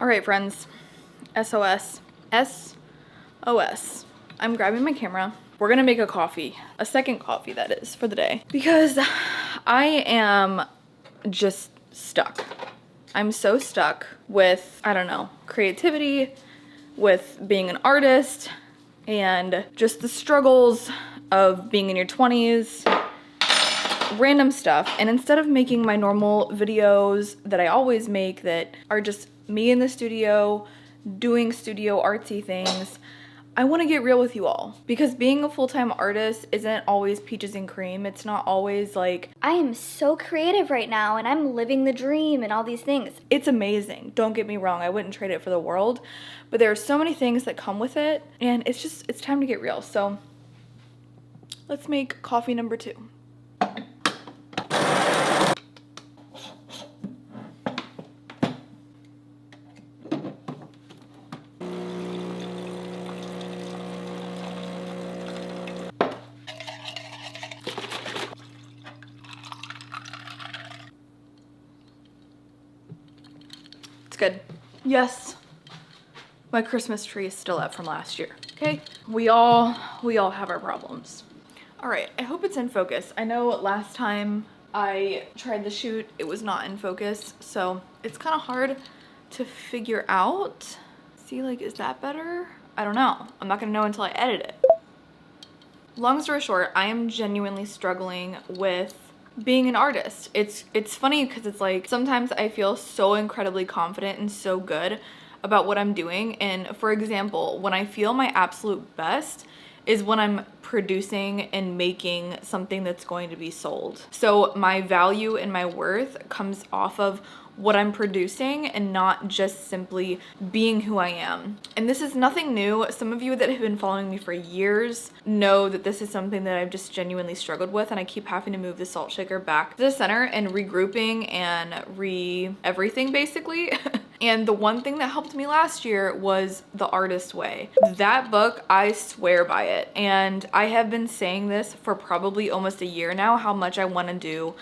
All right, friends, SOS. SOS. I'm grabbing my camera. We're gonna make a coffee, a second coffee that is, for the day, because I am just stuck. I'm so stuck with, I don't know, creativity, with being an artist, and just the struggles of being in your 20s, random stuff. And instead of making my normal videos that I always make that are just me in the studio doing studio artsy things, I want to get real with you all, because being a full-time artist isn't always peaches and cream. It's not always like, I am so creative right now and I'm living the dream and all these things. it's amazing. Don't get me wrong. I wouldn't trade it for the world, but there are so many things that come with it, and it's time to get real. So let's make coffee number 2. Good. Yes, my Christmas tree is still up from last year. Okay, we all have our problems. All right, I hope it's in focus. I know last time I tried the shoot, it was not in focus, so it's kind of hard to figure out. See, like, is that better? I don't know. I'm not gonna know until I edit it. Long story short, I am genuinely struggling with being an artist. It's funny because it's like sometimes I feel so incredibly confident and so good about what I'm doing. And for example, when I feel my absolute best is when I'm producing and making something that's going to be sold. So my value and my worth comes off of what I'm producing and not just simply being who I am. And this is nothing new. Some of you that have been following me for years know that this is something that I've just genuinely struggled with, and I keep having to move the salt shaker back to the center and regrouping and everything basically. And the one thing that helped me last year was The Artist Way. That book, I swear by it. And I have been saying this for probably almost a year now, how much I want to do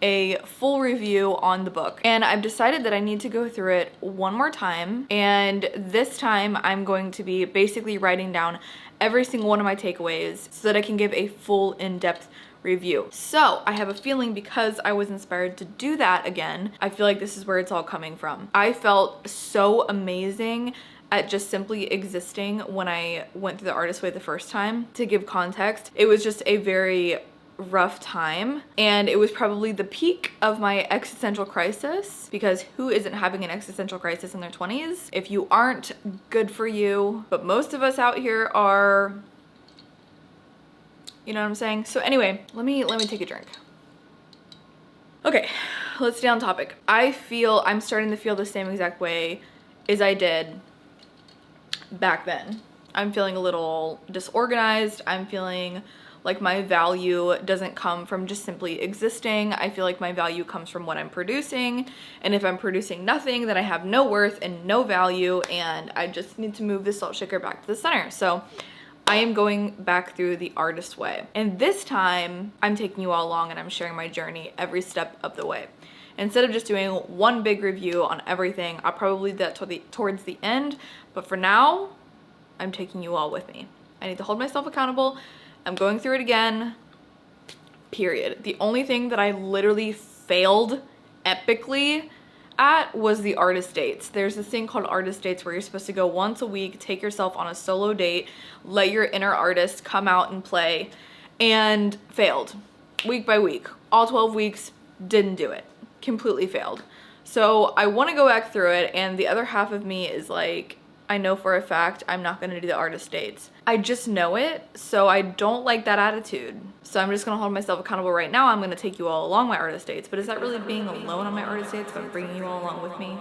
a full review on the book. And I've decided that I need to go through it one more time. And this time I'm going to be basically writing down every single one of my takeaways so that I can give a full in-depth review. So I have a feeling, because I was inspired to do that again, I feel like this is where it's all coming from. I felt so amazing at just simply existing when I went through The Artist Way the first time. To give context, it was just a very rough time, and it was probably the peak of my existential crisis, because who isn't having an existential crisis in their 20s? If you aren't, good for you, but most of us out here are, you know what I'm saying? So anyway, let me take a drink. Okay, let's stay on topic. I'm starting to feel the same exact way as I did back then. I'm feeling a little disorganized. I'm feeling like my value doesn't come from just simply existing. I feel like my value comes from what I'm producing. And if I'm producing nothing, then I have no worth and no value, and I just need to move the salt shaker back to the center. So I am going back through The Artist Way. And this time I'm taking you all along and I'm sharing my journey every step of the way. Instead of just doing one big review on everything, I'll probably do that towards the end. But for now, I'm taking you all with me. I need to hold myself accountable. I'm going through it again, period. The only thing that I literally failed epically at was the artist dates. There's this thing called artist dates where you're supposed to go once a week, take yourself on a solo date, let your inner artist come out and play, and failed. Week by week. All 12 weeks, didn't do it. Completely failed. So I want to go back through it, and the other half of me is like, I know for a fact I'm not gonna do the artist dates. I just know it, so I don't like that attitude. So I'm just gonna hold myself accountable right now. I'm gonna take you all along my artist dates, but is that really being alone on my artist dates if I'm bringing you all along with me?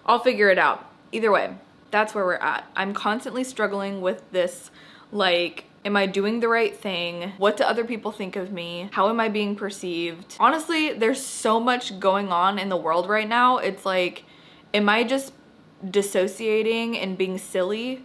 I'll figure it out. Either way, that's where we're at. I'm constantly struggling with this, like, am I doing the right thing? What do other people think of me? How am I being perceived? Honestly, there's so much going on in the world right now. It's like, am I just dissociating and being silly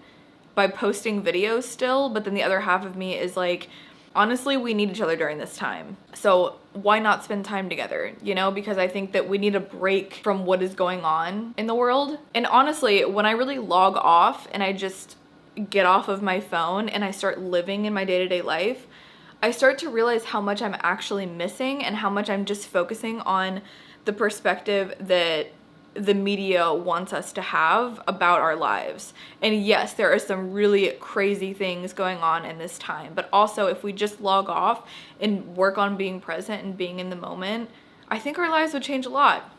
by posting videos still? But then the other half of me is like, honestly, we need each other during this time. So why not spend time together, you know? Because I think that we need a break from what is going on in the world. And honestly, when I really log off and I just get off of my phone and I start living in my day-to-day life, I start to realize how much I'm actually missing and how much I'm just focusing on the perspective that the media wants us to have about our lives. And yes, there are some really crazy things going on in this time, but also if we just log off and work on being present and being in the moment, I think our lives would change a lot.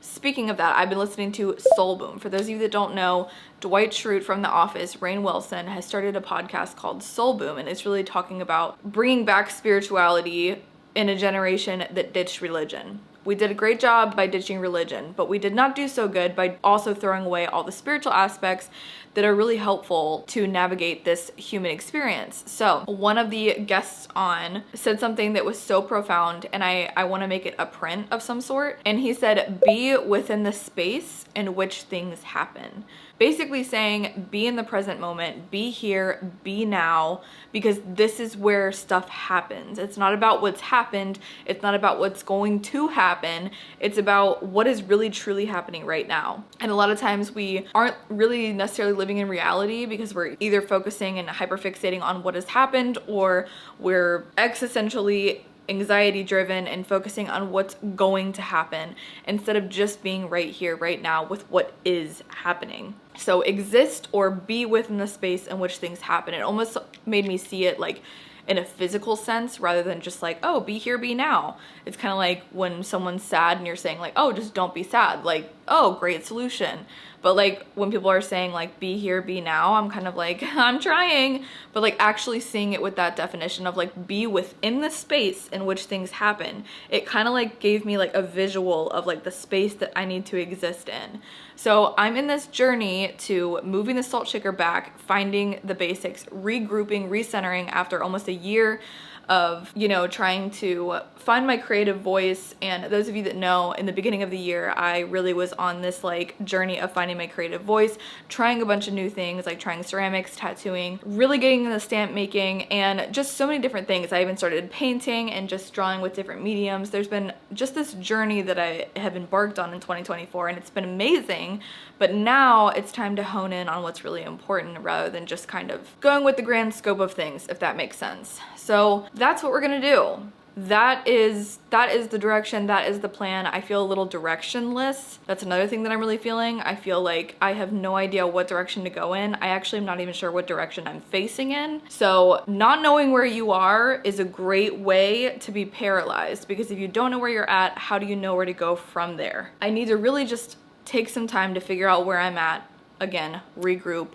Speaking of that, I've been listening to Soul Boom. For those of you that don't know, Dwight Schrute from The Office, Rainn Wilson, has started a podcast called Soul Boom, and it's really talking about bringing back spirituality in a generation that ditched religion. We did a great job by ditching religion, but we did not do so good by also throwing away all the spiritual aspects that are really helpful to navigate this human experience. So one of the guests on said something that was so profound, and I want to make it a print of some sort. And he said, be within the space in which things happen. Basically saying, be in the present moment, be here, be now, because this is where stuff happens. It's not about what's happened. It's not about what's going to happen. It's about what is really truly happening right now. And a lot of times we aren't really necessarily living in reality because we're either focusing and hyperfixating on what has happened, or we're existentially anxiety driven and focusing on what's going to happen instead of just being right here, right now with what is happening. So exist or be within the space in which things happen. It almost made me see it like in a physical sense rather than just like, oh, be here, be now. It's kind of like when someone's sad and you're saying like, oh, just don't be sad. Like, oh, great solution. But like when people are saying like, be here, be now, I'm kind of like, I'm trying. But like actually seeing it with that definition of like, be within the space in which things happen. It kind of like gave me like a visual of like the space that I need to exist in. So I'm in this journey to moving the salt shaker back, finding the basics, regrouping, recentering after almost a year of, you know, trying to find my creative voice. And those of you that know, in the beginning of the year, I really was on this like journey of finding my creative voice, trying a bunch of new things, like trying ceramics, tattooing, really getting into stamp making, and just so many different things. I even started painting and just drawing with different mediums. There's been just this journey that I have embarked on in 2024, and it's been amazing. But now it's time to hone in on what's really important rather than just kind of going with the grand scope of things, if that makes sense. So that's what we're gonna do. That is the direction, that is the plan. I feel a little directionless. That's another thing that I'm really feeling. I feel like I have no idea what direction to go in. I actually am not even sure what direction I'm facing in. So not knowing where you are is a great way to be paralyzed, because if you don't know where you're at, how do you know where to go from there? I need to really just take some time to figure out where I'm at. Again, regroup,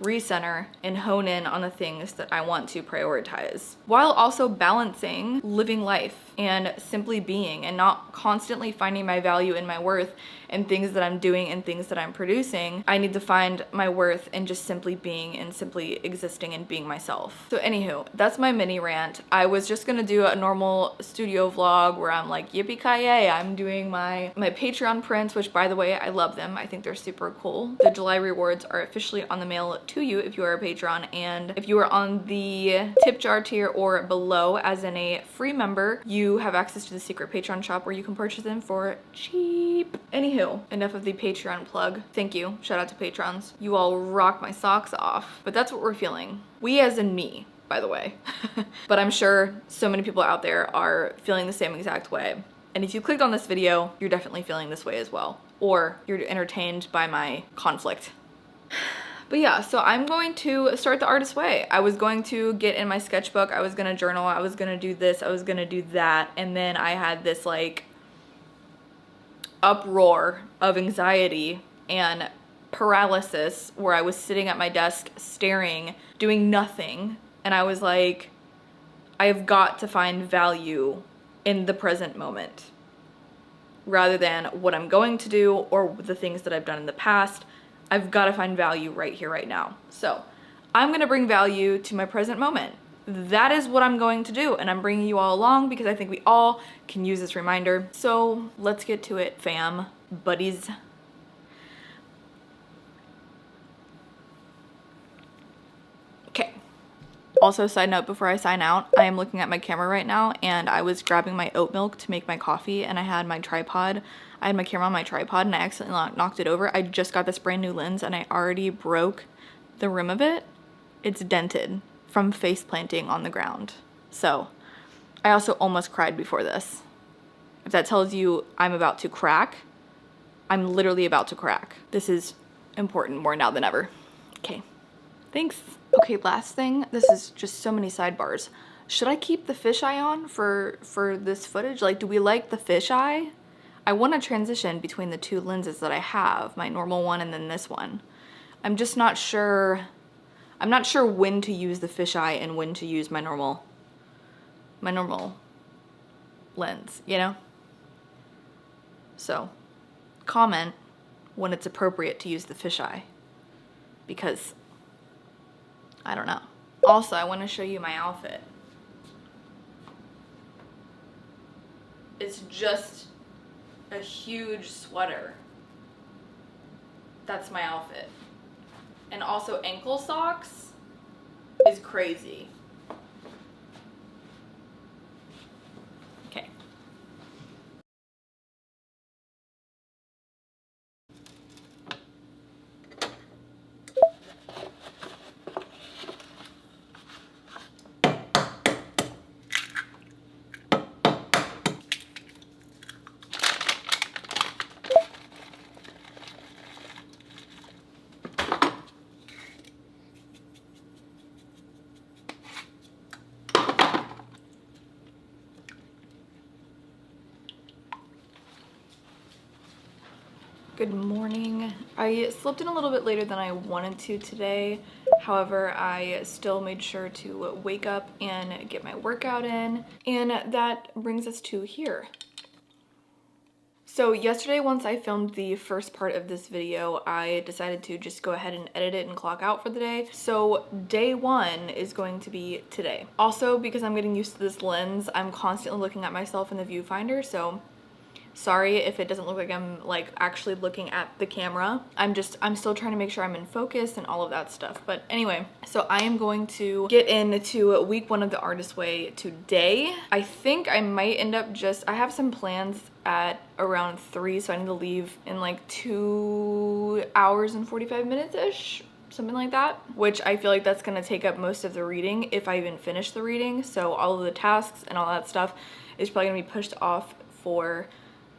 recenter, and hone in on the things that I want to prioritize, while also balancing living life and simply being, and not constantly finding my value and my worth in things that I'm doing and things that I'm producing. I need to find my worth in just simply being and simply existing and being myself. So anywho, that's my mini rant. I was just gonna do a normal studio vlog where I'm like, yippee-ki-yay, I'm doing my Patreon prints, which by the way, I love them. I think they're super cool. The July rewards are officially on the mail to you if you are a patron, and if you are on the tip jar tier or below as in a free member, you have access to the secret Patreon shop where you can purchase them for cheap. Anywho, enough of the Patreon plug. Thank you. Shout out to patrons. You all rock my socks off. But that's what we're feeling. We as in me, by the way. But I'm sure so many people out there are feeling the same exact way. And if you clicked on this video, you're definitely feeling this way as well. Or you're entertained by my conflict. But yeah, so I'm going to start the artist way. I was going to get in my sketchbook, I was gonna journal, I was gonna do this, I was gonna do that, and then I had this like uproar of anxiety and paralysis where I was sitting at my desk staring, doing nothing, and I was like, I have got to find value in the present moment rather than what I'm going to do or the things that I've done in the past. I've got to find value right here, right now. So I'm going to bring value to my present moment. That is what I'm going to do. And I'm bringing you all along because I think we all can use this reminder. So let's get to it, fam, buddies. Okay. Also, side note before I sign out, I am looking at my camera right now and I was grabbing my oat milk to make my coffee and I had my tripod. I had my camera on my tripod and I accidentally knocked it over. I just got this brand new lens and I already broke the rim of it. It's dented from face planting on the ground. So I also almost cried before this. If that tells you I'm about to crack, I'm literally about to crack. This is important more now than ever. Okay, thanks. Okay, last thing, this is just so many sidebars. Should I keep the fisheye on for this footage? Like, do we like the fisheye? I want to transition between the two lenses that I have, my normal one and then this one. I'm just not sure. I'm not sure when to use the fisheye and when to use my normal lens, you know? So, comment when it's appropriate to use the fisheye, because I don't know. Also, I want to show you my outfit. It's just a huge sweater. That's my outfit. And also ankle socks is crazy. Okay. Good morning. I slept in a little bit later than I wanted to today. However, I still made sure to wake up and get my workout in. And that brings us to here. So yesterday, once I filmed the first part of this video, I decided to just go ahead and edit it and clock out for the day. So day one is going to be today. Also, because I'm getting used to this lens, I'm constantly looking at myself in the viewfinder, so sorry if it doesn't look like I'm like actually looking at the camera. I'm still trying to make sure I'm in focus and all of that stuff. But anyway, so I am going to get into week one of the Artist Way today. I think I might end up I have some plans at around 3, so I need to leave in like 2 hours and 45 minutes-ish. Something like that, which I feel like that's gonna take up most of the reading if I even finish the reading. So all of the tasks and all that stuff is probably gonna be pushed off for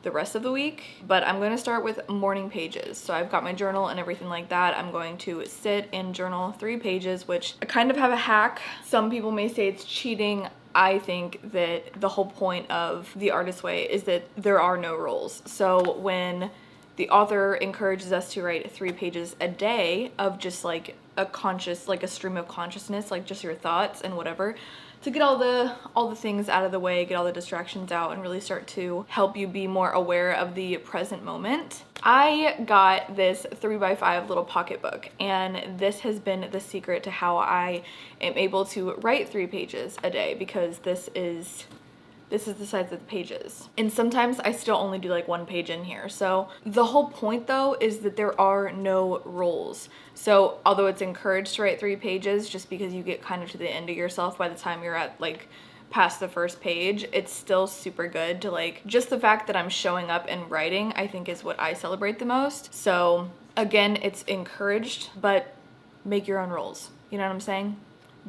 the rest of the week. But I'm going to start with morning pages. So I've got my journal and everything like that. I'm going to sit and journal 3 pages, which I kind of have a hack. Some people may say it's cheating. I think that the whole point of the Artist Way is that there are no rules. So when the author encourages us to write 3 pages a day of just like a stream of consciousness, like just your thoughts and whatever, to get all the things out of the way, get all the distractions out, and really start to help you be more aware of the present moment. I got this 3x5 little pocketbook, and this has been the secret to how I am able to write 3 pages a day, because this is the size of the pages. And sometimes I still only do like 1 page in here. So the whole point though is that there are no rules. So although it's encouraged to write 3 pages, just because you get kind of to the end of yourself by the time you're at like past the first page, it's still super good to like, just the fact that I'm showing up and writing, I think is what I celebrate the most. So again, it's encouraged, but make your own rules. You know what I'm saying?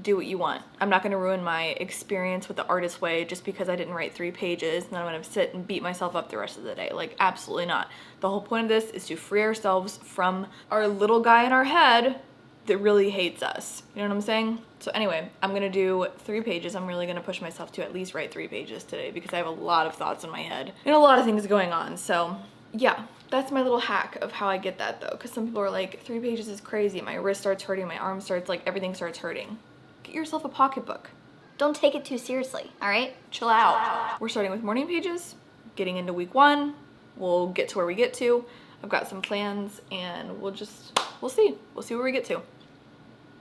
Do what you want. I'm not going to ruin my experience with the Artist Way just because I didn't write 3 pages and then I'm going to sit and beat myself up the rest of the day. Like, absolutely not. The whole point of this is to free ourselves from our little guy in our head that really hates us. You know what I'm saying? So anyway, I'm going to do 3 pages. I'm really going to push myself to at least write 3 pages today because I have a lot of thoughts in my head and a lot of things going on. So yeah, that's my little hack of how I get that though. Because some people are like, 3 pages is crazy. My wrist starts hurting, my arm starts, like everything starts hurting. Get yourself a pocketbook. Don't take it too seriously, all right? Chill out. We're starting with morning pages, getting into week 1. We'll get to where we get to. I've got some plans and we'll see. We'll see where we get to.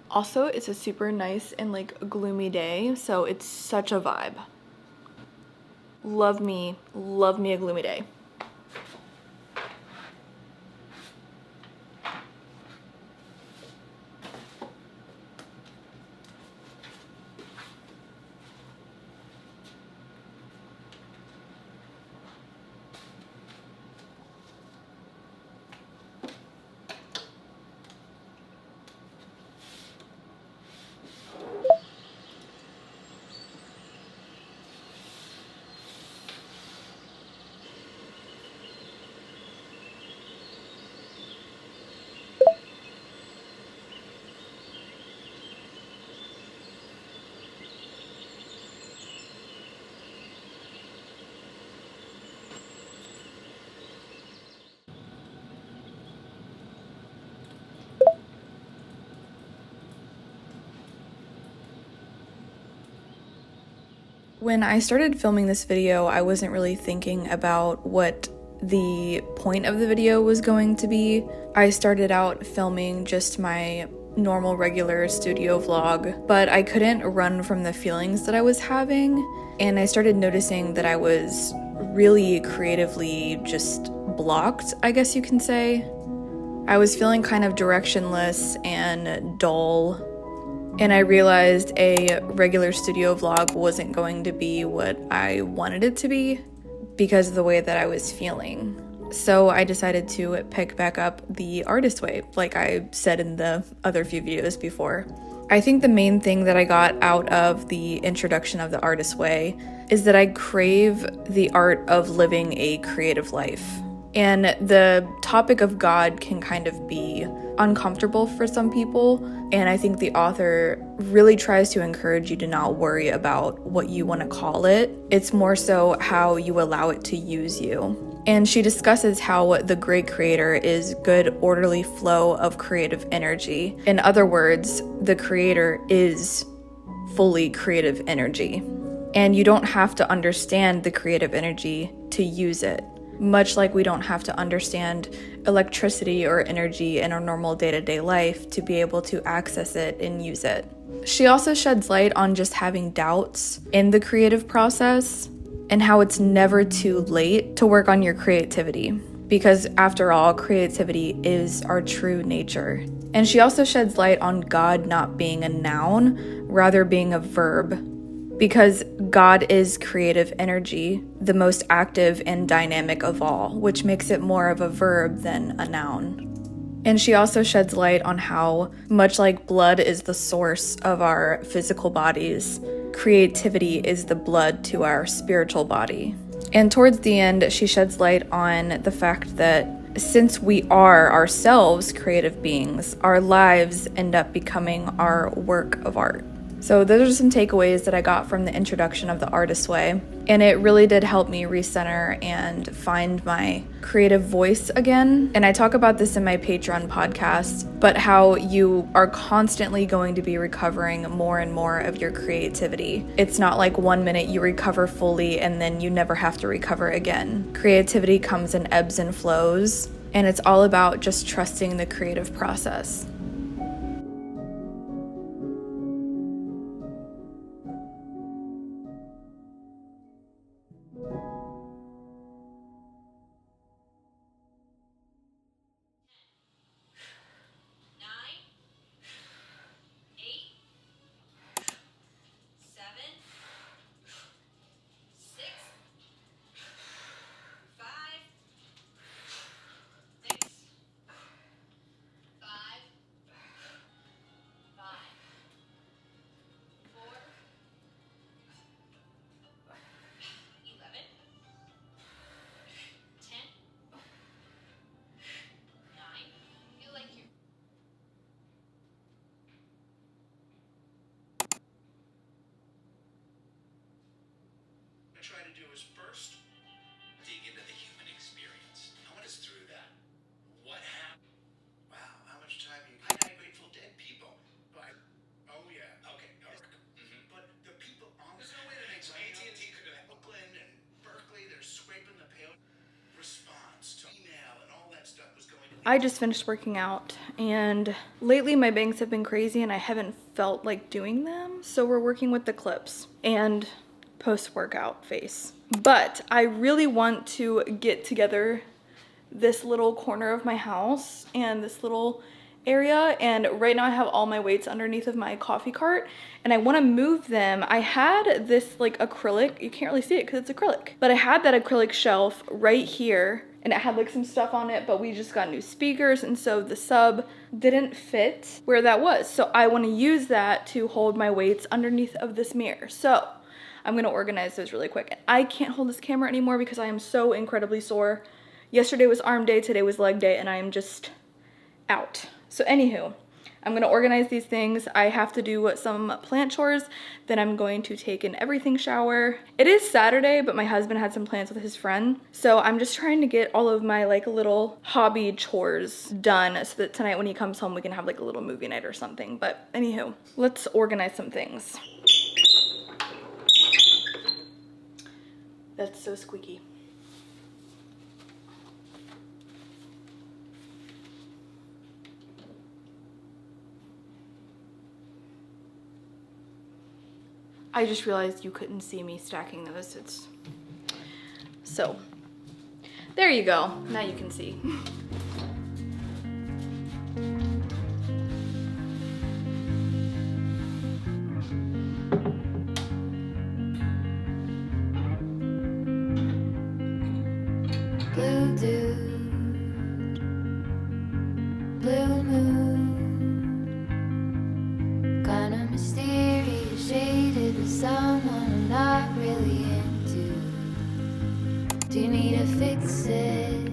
Also, it's a super nice and like gloomy day, so it's such a vibe. Love me a gloomy day. When I started filming this video, I wasn't really thinking about what the point of the video was going to be. I started out filming just my normal regular studio vlog, but I couldn't run from the feelings that I was having, and I started noticing that I was really creatively just blocked, I guess you can say. I was feeling kind of directionless and dull, and I realized a regular studio vlog wasn't going to be what I wanted it to be because of the way that I was feeling. So I decided to pick back up the artist way, like I said in the other few videos before. I think the main thing that I got out of the introduction of the artist way is that I crave the art of living a creative life. And the topic of God can kind of be uncomfortable for some people, and I think the author really tries to encourage you to not worry about what you want to call it. It's more so how you allow it to use you. And she discusses how the great creator is good orderly flow of creative energy. In other words, the creator is fully creative energy. And you don't have to understand the creative energy to use it. Much like we don't have to understand electricity or energy in our normal day-to-day life to be able to access it and use it. She also sheds light on just having doubts in the creative process and how it's never too late to work on your creativity, because after all, creativity is our true nature. And she also sheds light on God not being a noun, rather being a verb, because God is creative energy, the most active and dynamic of all, which makes it more of a verb than a noun. And she also sheds light on how, much like blood is the source of our physical bodies, creativity is the blood to our spiritual body. And towards the end, she sheds light on the fact that since we are ourselves creative beings, our lives end up becoming our work of art. So those are some takeaways that I got from the introduction of the Artist Way, and it really did help me recenter and find my creative voice again. And I talk about this in my Patreon podcast, but how you are constantly going to be recovering more and more of your creativity. It's not like 1 minute you recover fully and then you never have to recover again. Creativity comes in ebbs and flows, and it's all about just trusting the creative process. Try to do is first dig into the human experience. I want us through that. What happened? Wow, how much time you got? I Grateful Dead people. But, oh yeah, okay, But the people on there's no way to make AT&T could have Oakland and Berkeley. They're scraping the pale response to email and all that stuff was going. I just finished working out, and lately my bangs have been crazy and I haven't felt like doing them, so we're working with the clips and post-workout face. But I really want to get together this little corner of my house and this little area, and right now I have all my weights underneath of my coffee cart and I want to move them. I had this like acrylic, you can't really see it because it's acrylic, but I had that acrylic shelf right here and it had like some stuff on it, but we just got new speakers and so the sub didn't fit where that was. So I want to use that to hold my weights underneath of this mirror. So I'm gonna organize those really quick. I can't hold this camera anymore because I am so incredibly sore. Yesterday was arm day, today was leg day, and I am just out. So anywho, I'm gonna organize these things. I have to do some plant chores, then I'm going to take an everything shower. It is Saturday, but my husband had some plans with his friend. So I'm just trying to get all of my like little hobby chores done so that tonight when he comes home, we can have like a little movie night or something. But anywho, let's organize some things. That's so squeaky. I just realized you couldn't see me stacking those. So there you go. Now you can see. Blue dude, blue moon, kinda mysterious, shaded with someone I'm not really into. Do you need to fix it?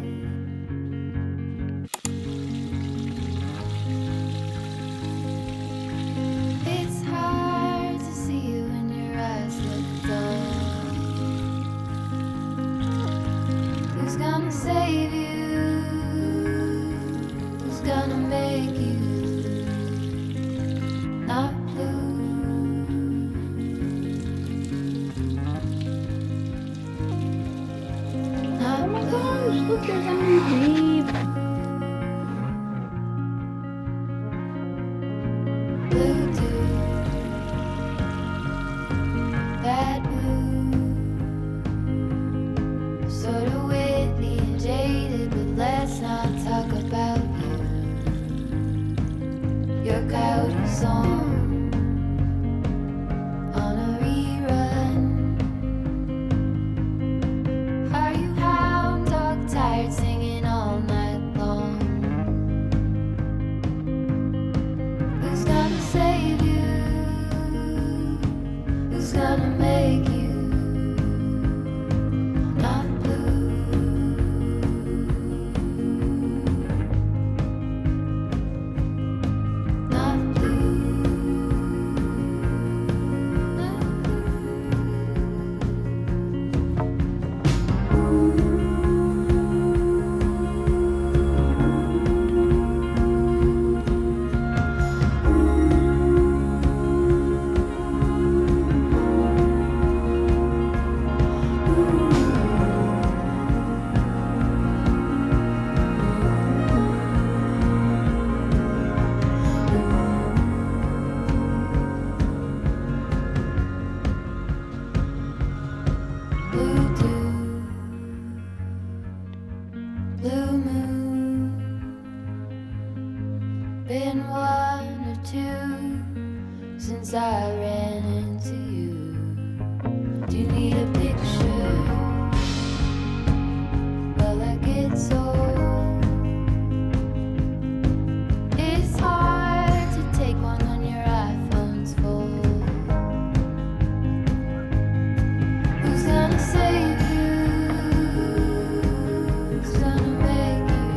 It's hard to see you when your eyes look dumb. Who's gonna save you? Who's gonna make you not blue? Not Oh my blue. gosh, look, there's a new babe. Blue dude, that blue, sort of witty and jaded, but let's not talk about you. Your coyote song on a rerun. Are you hound dog tired singing all night long? Who's gonna save you? Who's gonna make you not blue? Not blue. Not blue dude, blue moon, been one or two since I ran into you. Do you need a picture? Well, that gets old. It's hard to take one when your iPhone's full. Who's gonna save you? Who's gonna make you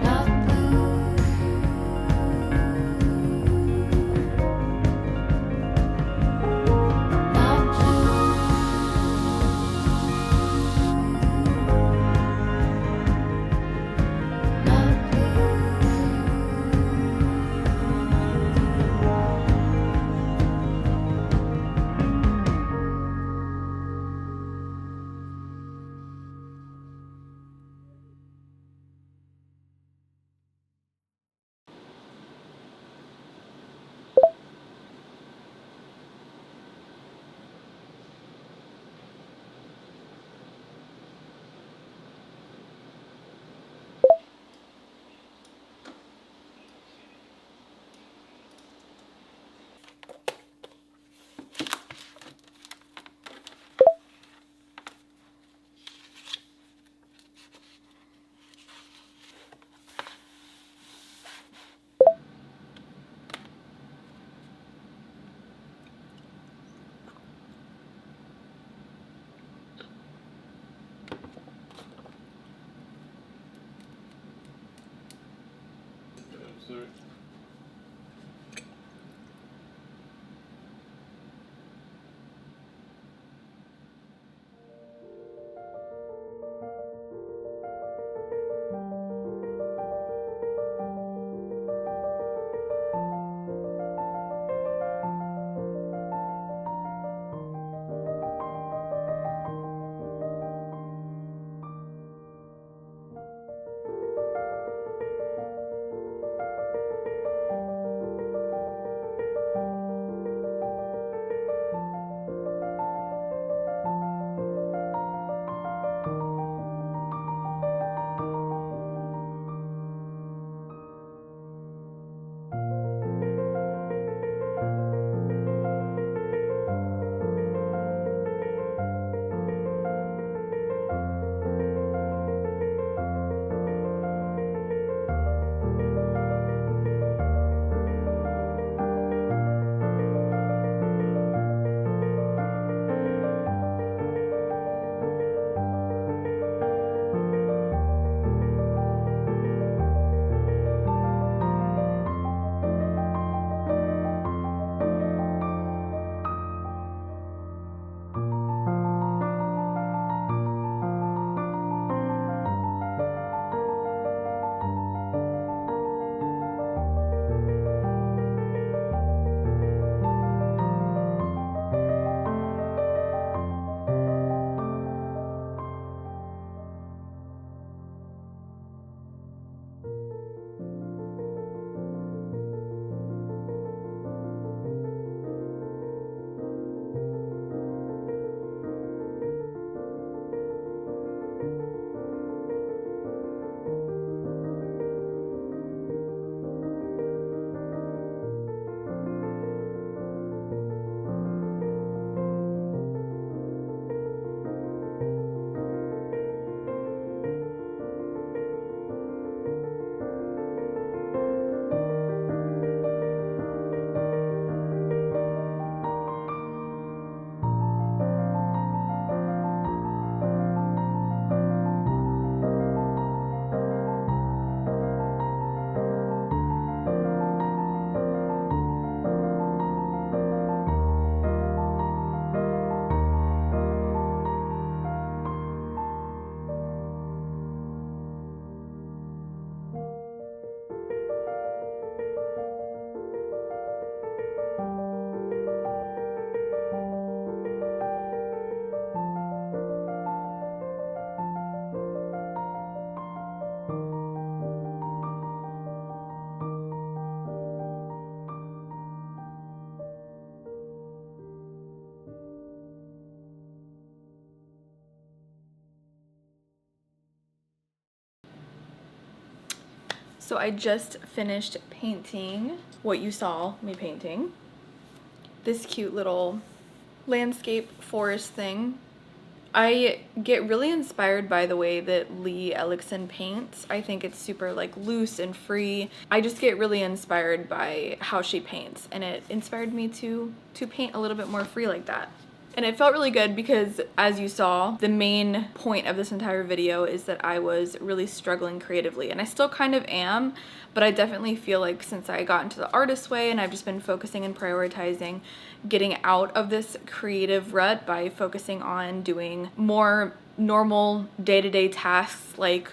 not blue? Not blue. Not blue. Sorry. So I just finished painting what you saw me painting. This cute little landscape forest thing. I get really inspired by the way that Lee Ellickson paints. I think it's super like loose and free. I just get really inspired by how she paints, and it inspired me to paint a little bit more free like that. And it felt really good because, as you saw, the main point of this entire video is that I was really struggling creatively, and I still kind of am, but I definitely feel like since I got into the artist way and I've just been focusing and prioritizing getting out of this creative rut by focusing on doing more normal day-to-day tasks like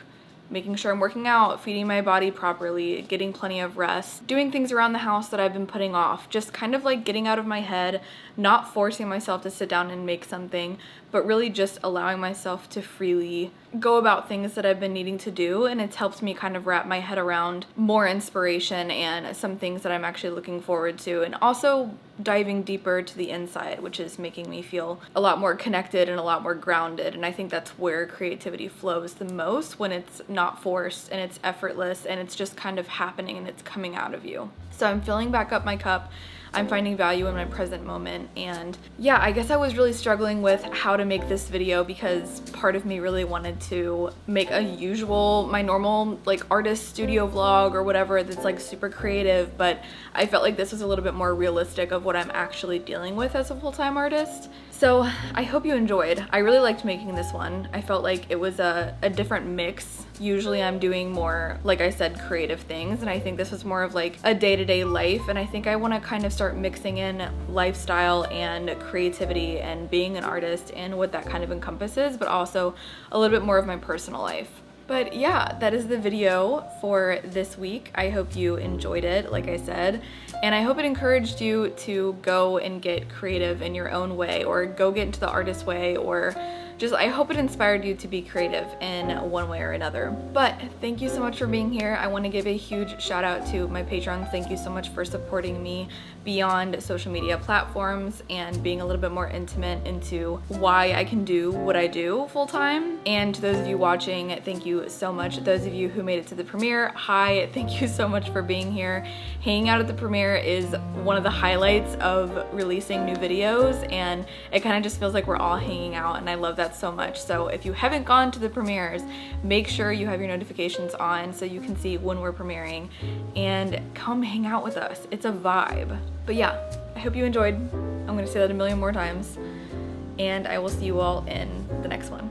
making sure I'm working out, feeding my body properly, getting plenty of rest, doing things around the house that I've been putting off, just kind of like getting out of my head, not forcing myself to sit down and make something, but really just allowing myself to freely go about things that I've been needing to do. And it's helped me kind of wrap my head around more inspiration and some things that I'm actually looking forward to, and also diving deeper to the inside, which is making me feel a lot more connected and a lot more grounded. And I think that's where creativity flows the most, when it's not forced and it's effortless and it's just kind of happening and it's coming out of you. So I'm filling back up my cup. I'm finding value in my present moment, and yeah, I guess I was really struggling with how to make this video because part of me really wanted to make my normal like artist studio vlog or whatever that's like super creative, but I felt like this was a little bit more realistic of what I'm actually dealing with as a full-time artist. So I hope you enjoyed. I really liked making this one. I felt like it was a different mix. Usually I'm doing more, like I said, creative things, and I think this was more of like a day-to-day life, and I think I want to kind of start mixing in lifestyle and creativity and being an artist and what that kind of encompasses, but also a little bit more of my personal life. But yeah, that is the video for this week. I hope you enjoyed it, like I said, and I hope it encouraged you to go and get creative in your own way, or go get into the artist way, or just, I hope it inspired you to be creative in one way or another. But thank you so much for being here. I want to give a huge shout out to my patrons. Thank you so much for supporting me beyond social media platforms and being a little bit more intimate into why I can do what I do full time. And to those of you watching, thank you so much. Those of you who made it to the premiere, hi, thank you so much for being here. Hanging out at the premiere is one of the highlights of releasing new videos, and it kind of just feels like we're all hanging out, and I love that so much. So if you haven't gone to the premieres, make sure you have your notifications on so you can see when we're premiering, and come hang out with us. It's a vibe. But yeah, I hope you enjoyed. I'm gonna say that a million more times, and I will see you all in the next one.